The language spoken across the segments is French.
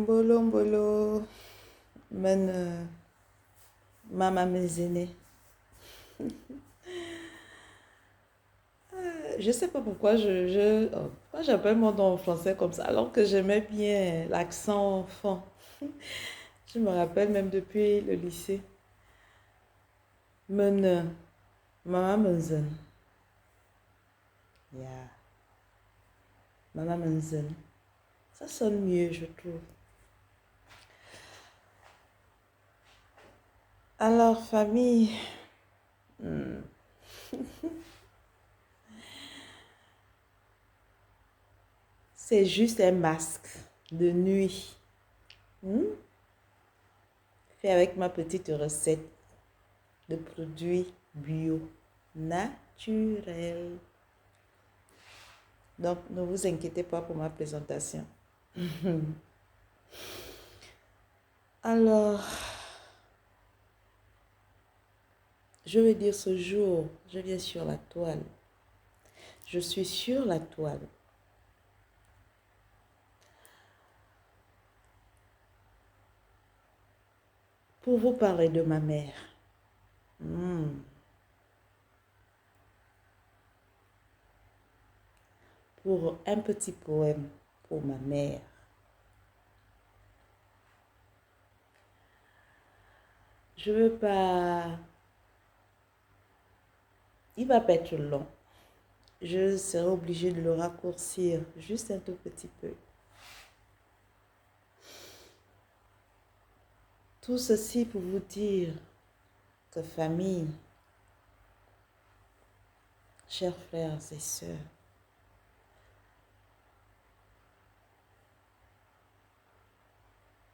Mbolo mbolo, men mama mezene. Je sais pas pourquoi pourquoi j'appelle mon nom en français comme ça, alors que j'aimais bien l'accent enfant. Je me rappelle même depuis le lycée. Men mama menzen. Yeah, mama menzen. Ça sonne mieux, je trouve. Alors, famille, hmm, c'est juste un masque de nuit. Hmm, fait avec ma petite recette de produits bio, naturels. Donc, ne vous inquiétez pas pour ma présentation. Alors, je veux dire ce jour, je viens sur la toile. Je suis sur la toile pour vous parler de ma mère. Hmm, pour un petit poème pour ma mère. Je veux pas... Il va pas être long. Je serai obligée de le raccourcir juste un tout petit peu. Tout ceci pour vous dire que famille, chers frères et sœurs,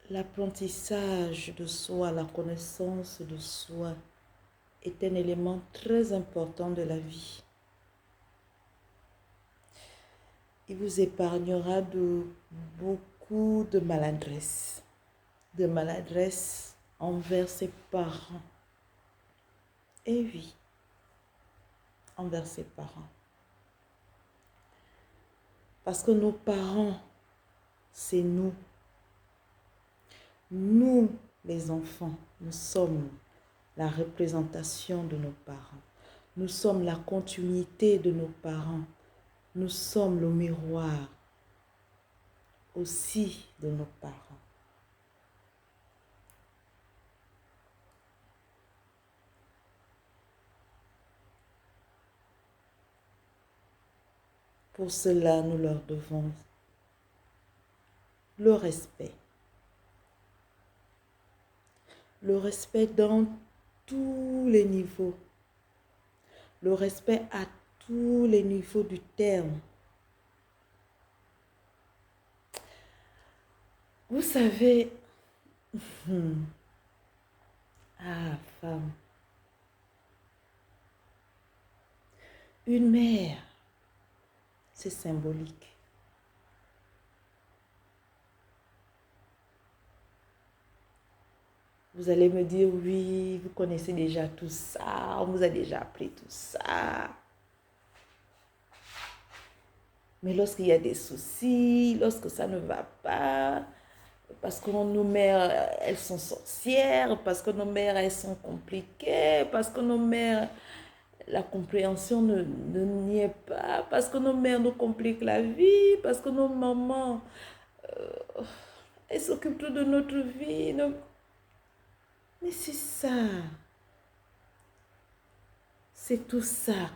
l'apprentissage de soi, la connaissance de soi est un élément très important de la vie. Il vous épargnera de beaucoup de maladresse envers ses parents. Et oui, envers ses parents. Parce que nos parents, c'est nous. Nous, les enfants, nous sommes la représentation de nos parents. Nous sommes la continuité de nos parents. Nous sommes le miroir aussi de nos parents. Pour cela, nous leur devons le respect. Le respect dans tous les niveaux. Le respect à tous les niveaux du terme. Vous savez, femme, une mère, c'est symbolique. Vous allez me dire, oui, vous connaissez déjà tout ça, on vous a déjà appris tout ça. Mais lorsqu'il y a des soucis, lorsque ça ne va pas, parce que nos mères, elles sont sorcières, parce que nos mères, elles sont compliquées, parce que nos mères, la compréhension n'y est pas, parce que nos mères nous compliquent la vie, parce que nos mamans, elles s'occupent tout de notre vie. Mais c'est ça. C'est tout ça.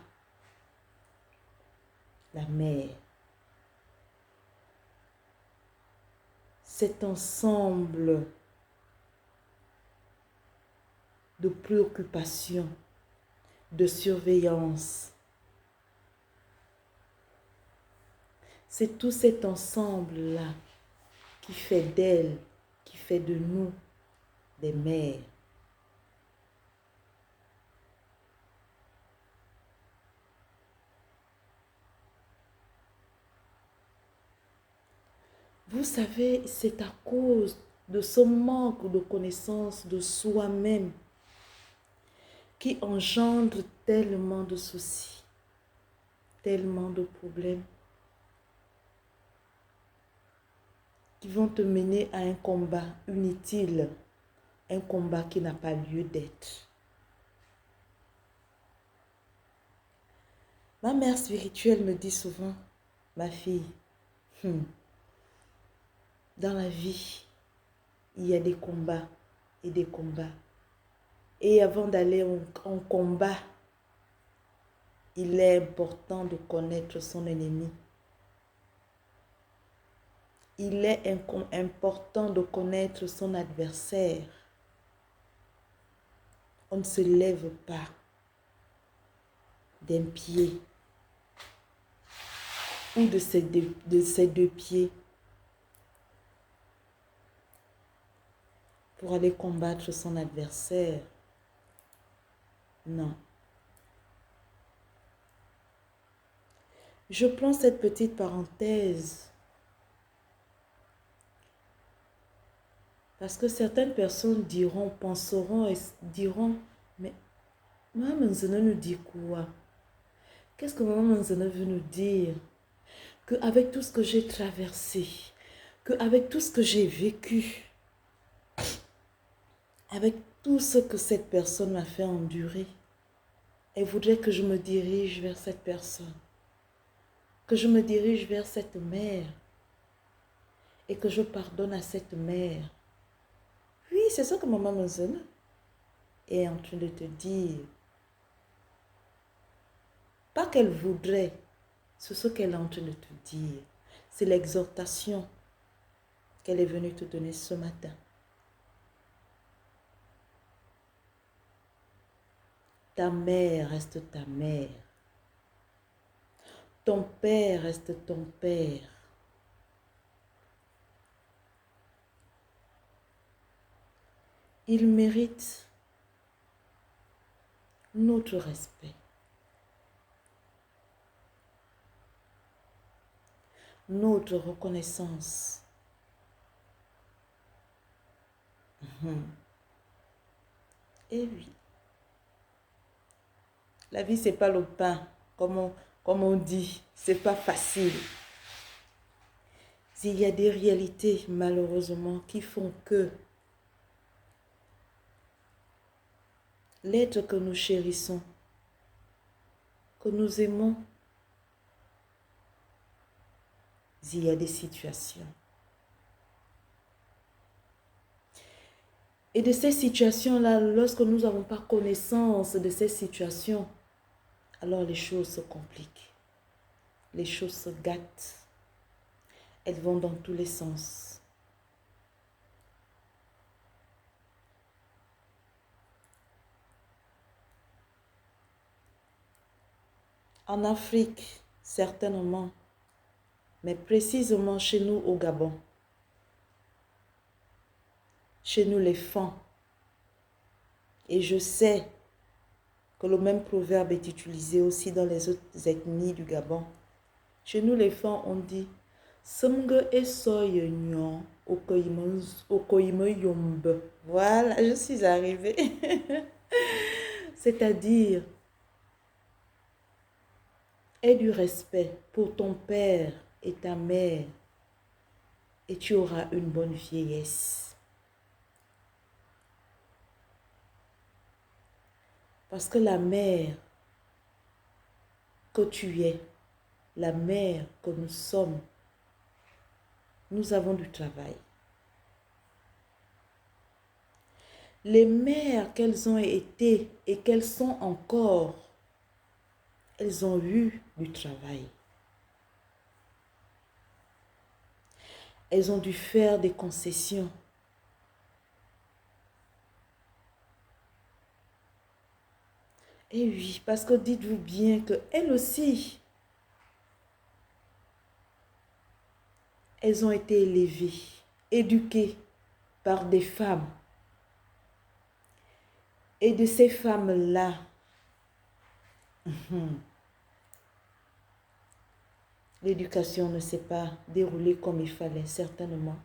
La mère. Cet ensemble de préoccupations, de surveillance. C'est tout cet ensemble-là qui fait d'elle, qui fait de nous des mères. Vous savez, c'est à cause de ce manque de connaissance de soi-même qui engendre tellement de soucis, tellement de problèmes, qui vont te mener à un combat inutile, un combat qui n'a pas lieu d'être. Ma mère spirituelle me dit souvent, ma fille, dans la vie, il y a des combats et des combats. Et avant d'aller en combat, il est important de connaître son ennemi. Il est important de connaître son adversaire. On ne se lève pas d'un pied ou de ses deux pieds pour aller combattre son adversaire. Non. Je prends cette petite parenthèse parce que certaines personnes diront, penseront et diront, mais Maman Manzana nous dit quoi? Qu'est-ce que Maman Manzana veut nous dire? Qu'avec tout ce que j'ai traversé, qu'avec tout ce que j'ai vécu, avec tout ce que cette personne m'a fait endurer, elle voudrait que je me dirige vers cette personne, que je me dirige vers cette mère et que je pardonne à cette mère. Oui, c'est ça que Maman Manzana est en train de te dire. Pas qu'elle voudrait, c'est ce qu'elle est en train de te dire. C'est l'exhortation qu'elle est venue te donner ce matin. Ta mère reste ta mère. Ton père reste ton père. Il mérite notre respect, notre reconnaissance. Et oui, la vie, c'est pas le pain, comme on dit, c'est pas facile. Il y a des réalités, malheureusement, qui font que l'être que nous chérissons, que nous aimons, il y a des situations. Et de ces situations-là, lorsque nous n'avons pas connaissance de ces situations, alors les choses se compliquent. Les choses se gâtent. Elles vont dans tous les sens. En Afrique, certainement, mais précisément chez nous au Gabon, chez nous les femmes, et je sais que le même proverbe est utilisé aussi dans les autres ethnies du Gabon. Chez nous les femmes, on dit Semge esoye nyon okoyime yombe. Voilà, je suis arrivée. C'est-à-dire, aie du respect pour ton père et ta mère et tu auras une bonne vieillesse. Parce que la mère que tu es, la mère que nous sommes, nous avons du travail. Les mères qu'elles ont été et qu'elles sont encore, elles ont eu du travail. Elles ont dû faire des concessions. Et oui, parce que dites-vous bien qu'elles aussi, elles ont été élevées, éduquées par des femmes. Et de ces femmes-là, l'éducation ne s'est pas déroulée comme il fallait, certainement.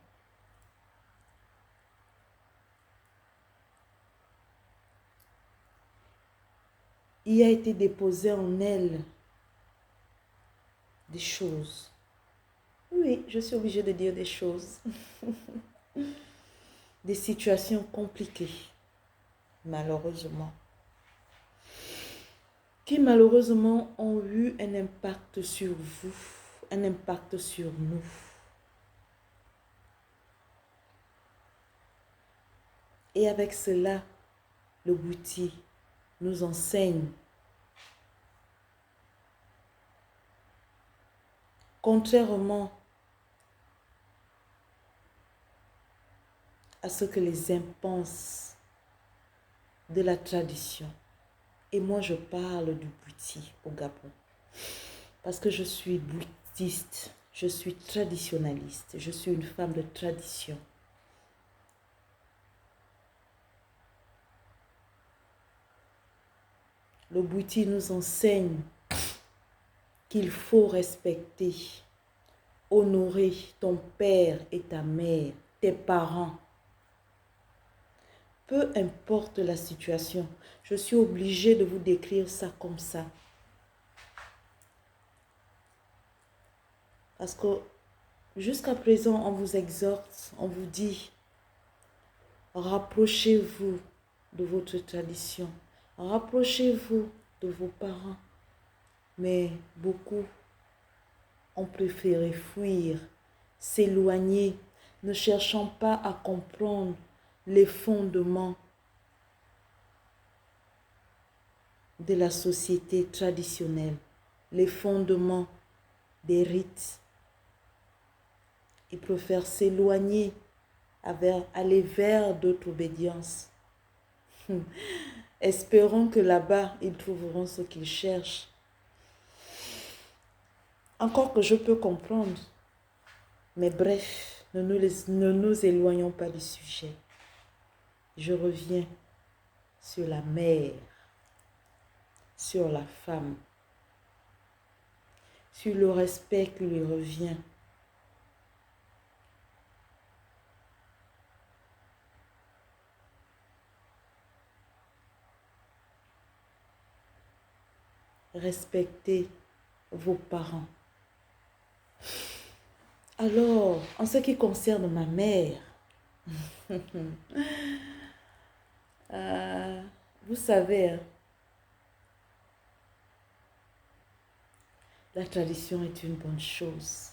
Il a été déposé en elles des choses Oui, je suis obligée de dire des choses. Des situations compliquées, malheureusement, qui malheureusement ont eu un impact sur vous, un impact sur nous. Et avec cela, le Bouti nous enseigne, contrairement à ce que les uns pensent de la tradition. Et moi, je parle du Bouti au Gabon. Parce que je suis bouddhiste, je suis traditionnaliste, je suis une femme de tradition. Le Bouti nous enseigne qu'il faut respecter, honorer ton père et ta mère, tes parents. Peu importe la situation, je suis obligée de vous décrire ça comme ça. Parce que jusqu'à présent, on vous exhorte, on vous dit, rapprochez-vous de votre tradition, rapprochez-vous de vos parents. Mais beaucoup ont préféré fuir, s'éloigner, ne cherchant pas à comprendre les fondements de la société traditionnelle, les fondements des rites. Ils préfèrent s'éloigner, aller vers d'autres obédiences. Espérons que là-bas, ils trouveront ce qu'ils cherchent. Encore que je peux comprendre. Mais bref, ne nous éloignons pas du sujet. Je reviens sur la mère, sur la femme, sur le respect qui lui revient. Respectez vos parents. Alors, en ce qui concerne ma mère, vous savez, hein, la tradition est une bonne chose.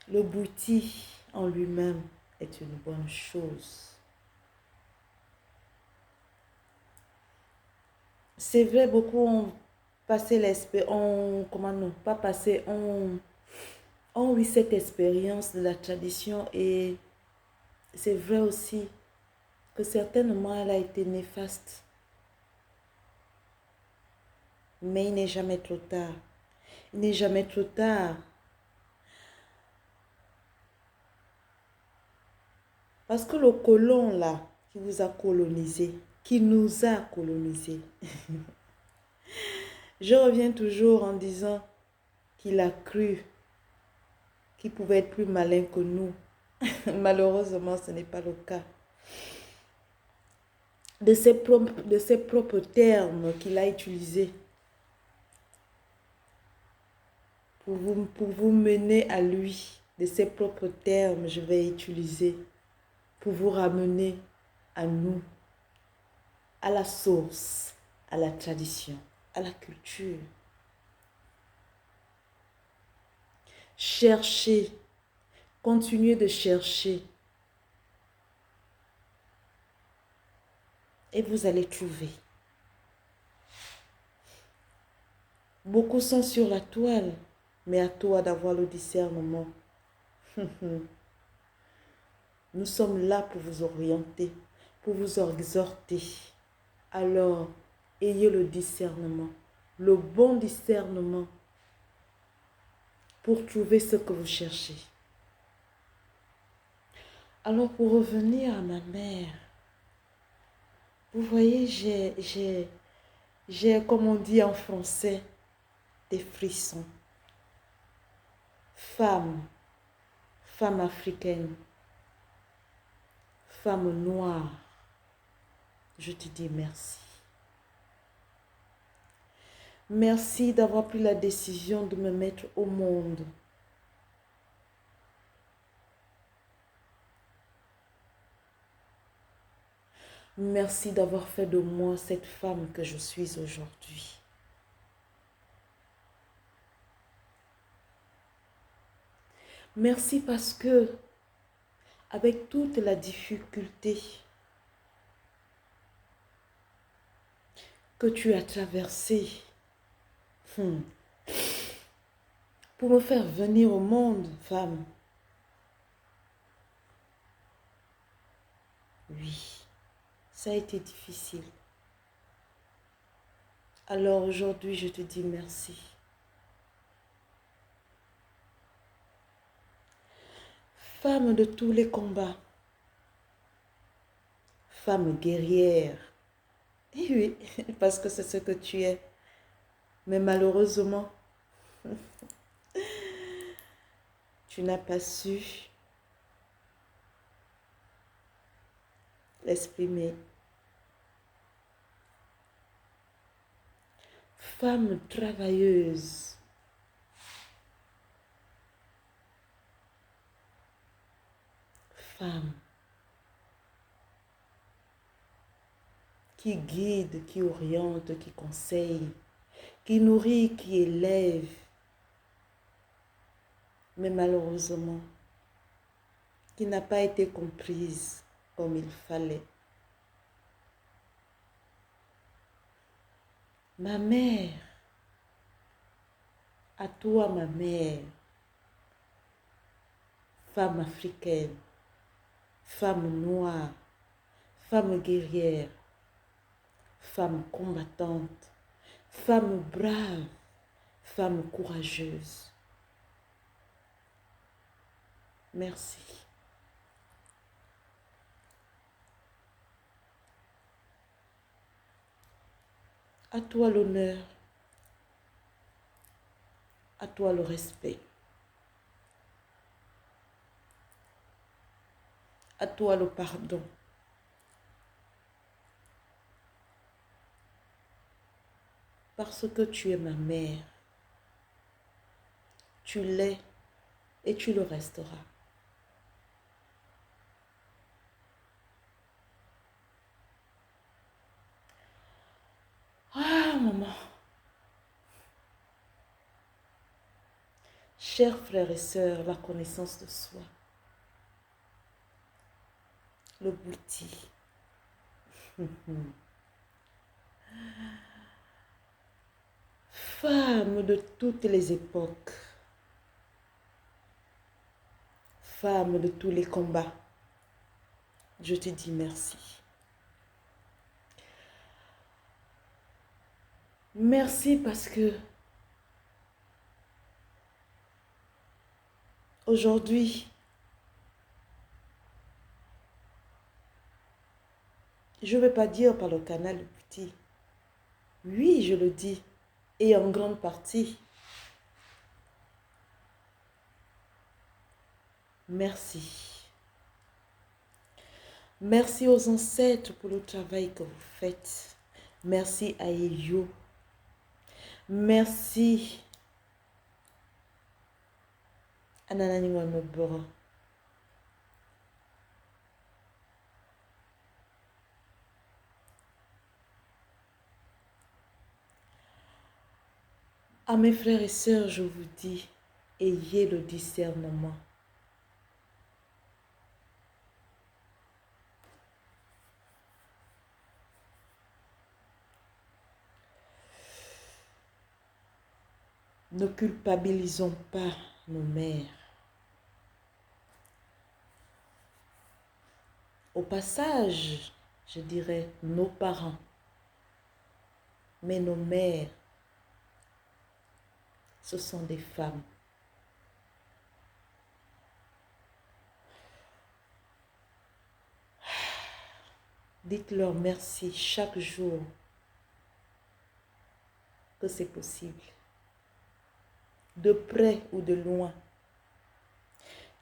Le Bouti en lui-même est une bonne chose. C'est vrai, beaucoup ont passé l'espérance, comment non, pas passé, ont eu cette expérience de la tradition et c'est vrai aussi que certainement elle a été néfaste. Mais il n'est jamais trop tard. Il n'est jamais trop tard. Parce que le colon là, qui vous a colonisé, qui nous a colonisé, je reviens toujours en disant qu'il a cru qu'il pouvait être plus malin que nous. Malheureusement, ce n'est pas le cas. De ses propres termes qu'il a utilisés pour vous mener à lui. De ses propres termes, je vais utiliser pour vous ramener à nous, à la source, à la tradition, à la culture. Cherchez, continuez de chercher et vous allez trouver. Beaucoup sont sur la toile, mais à toi d'avoir le discernement. Nous sommes là pour vous orienter, pour vous exhorter. Alors, ayez le discernement, le bon discernement pour trouver ce que vous cherchez. Alors, pour revenir à ma mère, vous voyez, j'ai, comme on dit en français, des frissons. Femme africaine, femme noire, je te dis merci. Merci d'avoir pris la décision de me mettre au monde. Merci d'avoir fait de moi cette femme que je suis aujourd'hui. Merci parce que, avec toute la difficulté que tu as traversée, pour me faire venir au monde, femme. Oui, ça a été difficile. Alors aujourd'hui, je te dis merci. Femme de tous les combats, femme guerrière. Et oui, parce que c'est ce que tu es. Mais malheureusement, tu n'as pas su l'exprimer. Femme travailleuse. Femme qui guide, qui oriente, qui conseille, qui nourrit, qui élève. Mais malheureusement, qui n'a pas été comprise comme il fallait. Ma mère, à toi ma mère, femme africaine, femme noire, femme guerrière, femme combattante, femme brave, femme courageuse. Merci. À toi l'honneur, à toi le respect, à toi le pardon. Parce que tu es ma mère, tu l'es et tu le resteras. Ah, maman. Chers frères et sœurs, la connaissance de soi, le bouti. Femme de toutes les époques, femme de tous les combats, je te dis merci. Merci parce que aujourd'hui, je ne vais pas dire par le canal petit. Oui, je le dis, et en grande partie. Merci. Merci aux ancêtres pour le travail que vous faites. Merci à Eyo. Merci à Nanani Wamebora. À mes frères et sœurs, je vous dis, ayez le discernement. Ne culpabilisons pas nos mères. Au passage, je dirais nos parents, mais nos mères, ce sont des femmes. Dites-leur merci chaque jour que c'est possible, de près ou de loin.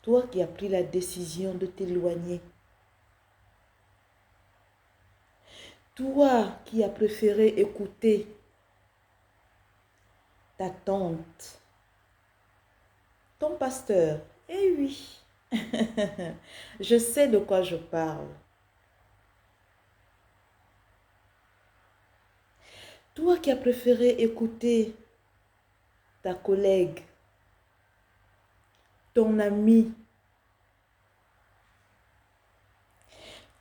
Toi qui as pris la décision de t'éloigner, toi qui as préféré écouter ta tante, ton pasteur. Eh oui, je sais de quoi je parle. Toi qui as préféré écouter ta collègue, ton ami,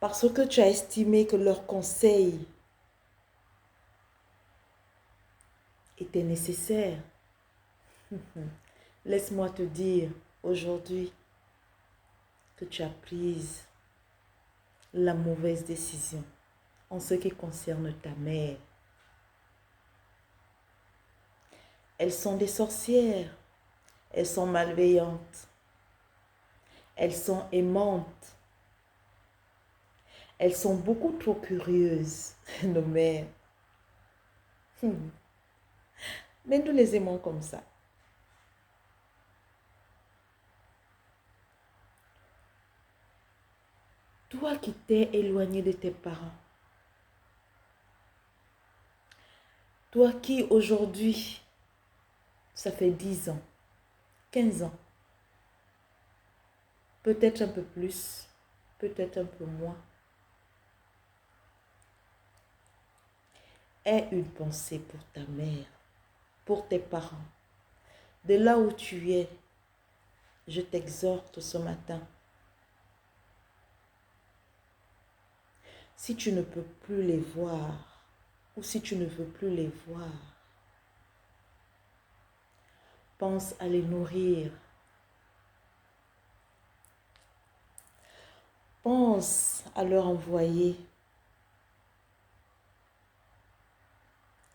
parce que tu as estimé que leurs conseils étaient nécessaires. Laisse-moi te dire aujourd'hui que tu as pris la mauvaise décision en ce qui concerne ta mère. Elles sont des sorcières, elles sont malveillantes, elles sont aimantes, elles sont beaucoup trop curieuses, nos mères. Mais nous les aimons comme ça. Toi qui t'es éloigné de tes parents, toi qui aujourd'hui, ça fait 10 ans, 15 ans, peut-être un peu plus, peut-être un peu moins, aie une pensée pour ta mère, pour tes parents. De là où tu es, je t'exhorte ce matin. Si tu ne peux plus les voir, ou si tu ne veux plus les voir, pense à les nourrir. Pense à leur envoyer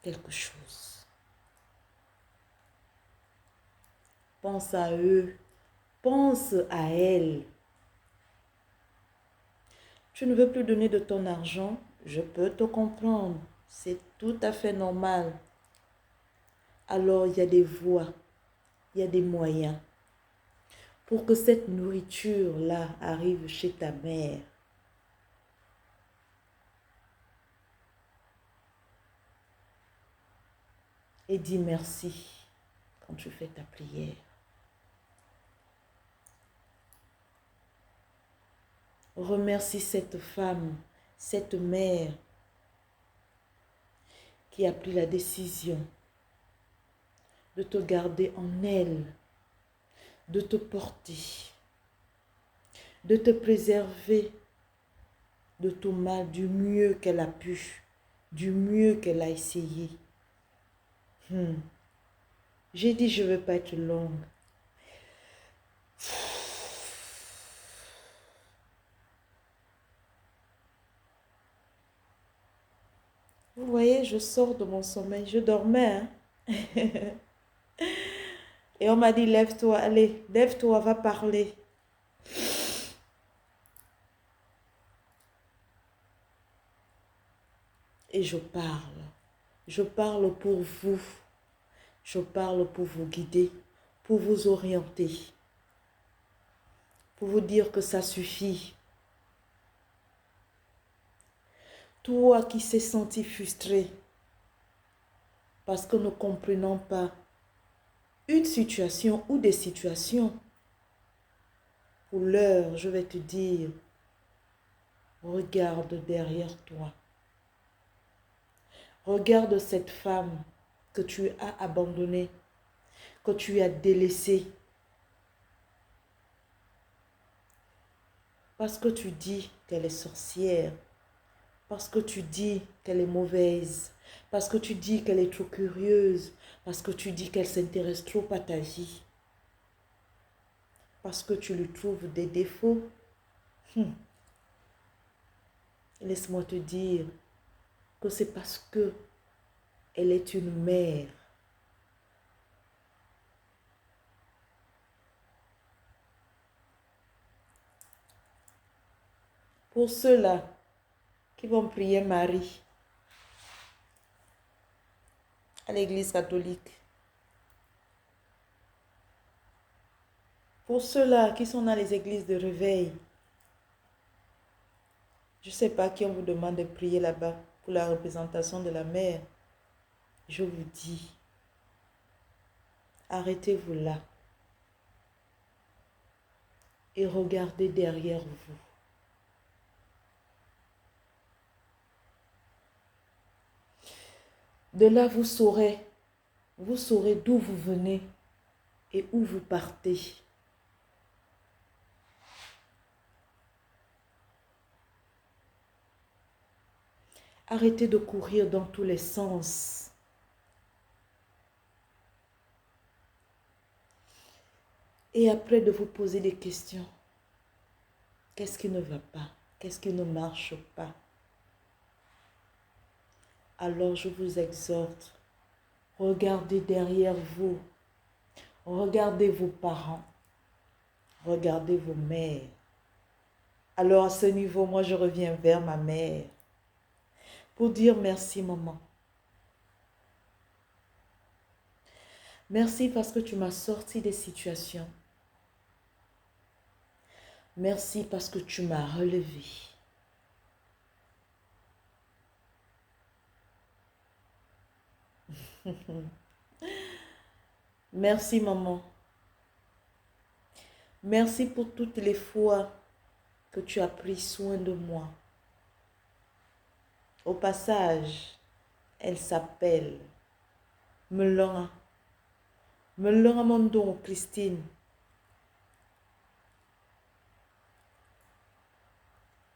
quelque chose. Pense à eux. Pense à elles. Tu ne veux plus donner de ton argent, je peux te comprendre. C'est tout à fait normal. Alors, il y a des voies, il y a des moyens pour que cette nourriture-là arrive chez ta mère. Et dis merci quand tu fais ta prière. Remercie cette femme, cette mère qui a pris la décision de te garder en elle, de te porter, de te préserver de tout mal du mieux qu'elle a pu, du mieux qu'elle a essayé. J'ai dit je ne veux pas être longue. Vous voyez, je sors de mon sommeil, je dormais. Et on m'a dit, lève-toi, allez, lève-toi, va parler. Et je parle. Je parle pour vous. Je parle pour vous guider, pour vous orienter, pour vous dire que ça suffit. Toi qui s'est senti frustré parce que ne comprenant pas une situation ou des situations, pour l'heure, je vais te dire, regarde derrière toi. Regarde cette femme que tu as abandonnée, que tu as délaissée. Parce que tu dis qu'elle est sorcière. Parce que tu dis qu'elle est mauvaise. Parce que tu dis qu'elle est trop curieuse. Parce que tu dis qu'elle s'intéresse trop à ta vie. Parce que tu lui trouves des défauts. Laisse-moi te dire que c'est parce que elle est une mère. Pour ceux-là qui vont prier Marie à l'église catholique, pour ceux-là qui sont dans les églises de réveil, je ne sais pas qui on vous demande de prier là-bas pour la représentation de la mère. Je vous dis, Arrêtez-vous là et regardez derrière vous. De là, vous saurez d'où vous venez et où vous partez. Arrêtez de courir dans tous les sens. Et après de vous poser des questions. Qu'est-ce qui ne va pas? Qu'est-ce qui ne marche pas? Alors je vous exhorte, regardez derrière vous. Regardez vos parents. Regardez vos mères. Alors à ce niveau, moi je reviens vers ma mère pour dire merci maman. Merci parce que tu m'as sorti des situations. Merci parce que tu m'as relevé. Merci maman. Merci pour toutes les fois que tu as pris soin de moi. Au passage, elle s'appelle Melora. Melora Mondon Christine.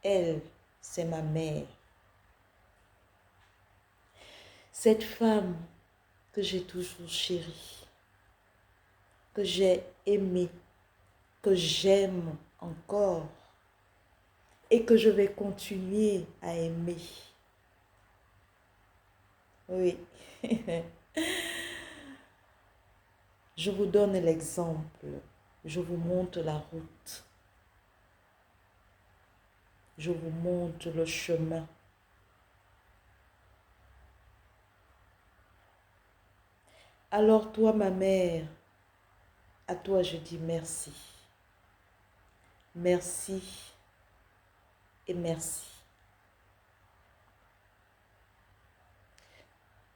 Elle, c'est ma mère. Cette femme que j'ai toujours chérie, que j'ai aimée, que j'aime encore et que je vais continuer à aimer. Oui. Je vous donne l'exemple. Je vous montre la route. Je vous montre le chemin. Alors toi, ma mère, à toi je dis merci. Merci et merci.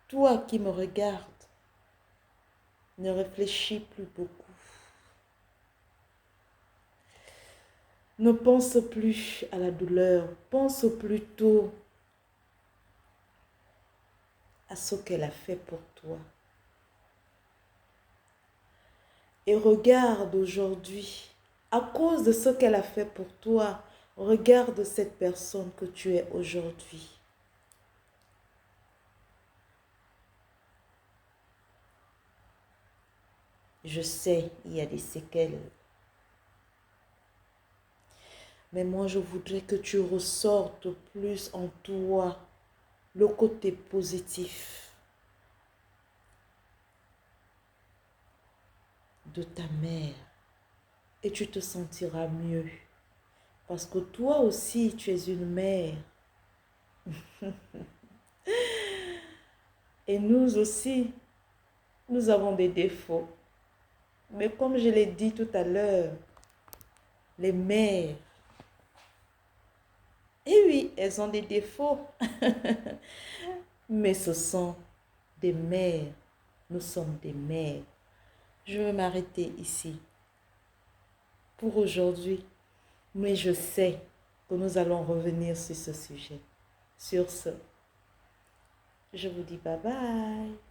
Toi qui me regardes, ne réfléchis plus beaucoup. Ne pense plus à la douleur, pense plutôt à ce qu'elle a fait pour toi. Et regarde aujourd'hui, à cause de ce qu'elle a fait pour toi, regarde cette personne que tu es aujourd'hui. Je sais, il y a des séquelles. Mais moi, je voudrais que tu ressortes plus en toi le côté positif de ta mère. Et tu te sentiras mieux. Parce que toi aussi, tu es une mère. Et nous aussi, nous avons des défauts. Mais comme je l'ai dit tout à l'heure, les mères, et oui, elles ont des défauts. Mais ce sont des mères. Nous sommes des mères. Je vais m'arrêter ici pour aujourd'hui. Mais je sais que nous allons revenir sur ce sujet. Sur ce, je vous dis bye bye.